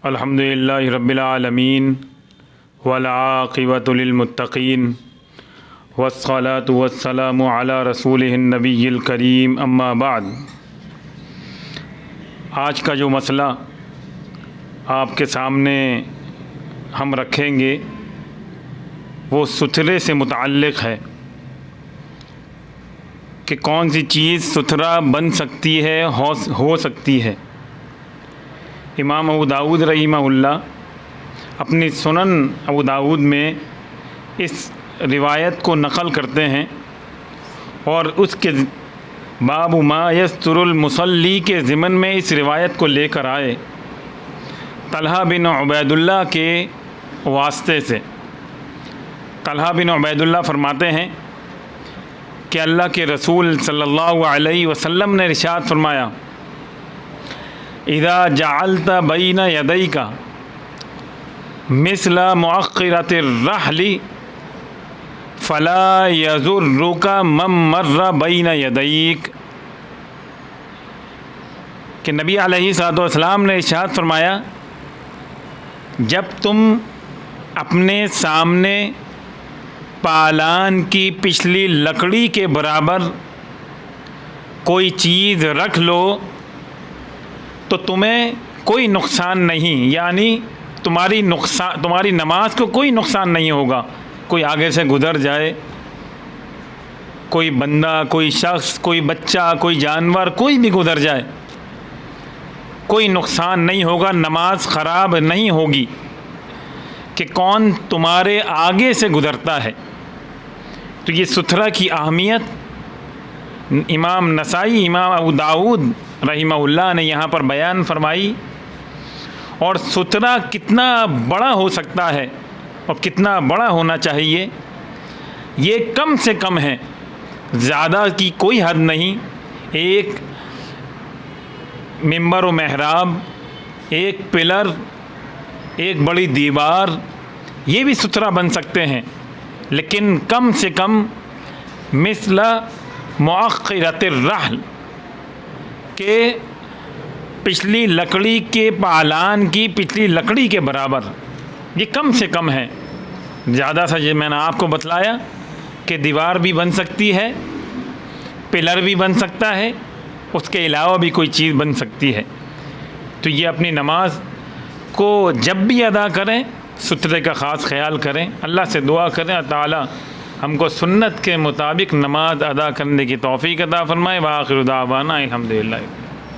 الحمدللہ رب العالمین والعاقبۃ للمتقین والصلاۃ والسلام علی رسولہ النبی الکریم اما بعد۔ آج کا جو مسئلہ آپ کے سامنے ہم رکھیں گے وہ ستھرے سے متعلق ہے کہ کون سی چیز ستھرا بن سکتی ہے، ہو سکتی ہے۔ امام ابو داؤد رحمہ اللہ اپنی سنن ابو داؤد میں اس روایت کو نقل کرتے ہیں اور اس کے باب ما یستر المصلی کے ضمن میں اس روایت کو لے کر آئے طلحہ بن عبید اللہ کے واسطے سے۔ طلحہ بن عبید اللہ فرماتے ہیں کہ اللہ کے رسول صلی اللہ علیہ وسلم نے ارشاد فرمایا، اذا جعلت بین یدیک مثل مؤخرۃ الرحل فلا یضرک من مر بین یدیک، کہ نبی علیہ الصلوۃ والسلام نے ارشاد فرمایا، جب تم اپنے سامنے پالان کی پچھلی لکڑی کے برابر کوئی چیز رکھ لو تو تمہیں کوئی نقصان نہیں، یعنی تمہاری نماز کو کوئی نقصان نہیں ہوگا۔ کوئی آگے سے گزر جائے، کوئی بندہ، کوئی شخص، کوئی بچہ، کوئی جانور، کوئی بھی گزر جائے، کوئی نقصان نہیں ہوگا، نماز خراب نہیں ہوگی کہ کون تمہارے آگے سے گزرتا ہے۔ تو یہ ستھرا کی اہمیت امام نسائی، امام ابو داؤد رحمہ اللہ نے یہاں پر بیان فرمائی، اور ستھرا کتنا بڑا ہو سکتا ہے اور کتنا بڑا ہونا چاہیے یہ کم سے کم ہے، زیادہ کی کوئی حد نہیں۔ ایک ممبر و محراب، ایک پلر، ایک بڑی دیوار، یہ بھی ستھرا بن سکتے ہیں، لیکن کم سے کم مثل مؤخرۃ الرحل کہ پچھلی لکڑی کے پالان کی پچھلی لکڑی کے برابر، یہ کم سے کم ہے۔ زیادہ سے میں نے آپ کو بتلایا کہ دیوار بھی بن سکتی ہے، پلر بھی بن سکتا ہے، اس کے علاوہ بھی کوئی چیز بن سکتی ہے۔ تو یہ اپنی نماز کو جب بھی ادا کریں ستھرے کا خاص خیال کریں، اللہ سے دعا کریں تعالی ہم کو سنت کے مطابق نماز ادا کرنے کی توفیق عطا فرمائے۔ وآخر دعوانا الحمدللہ۔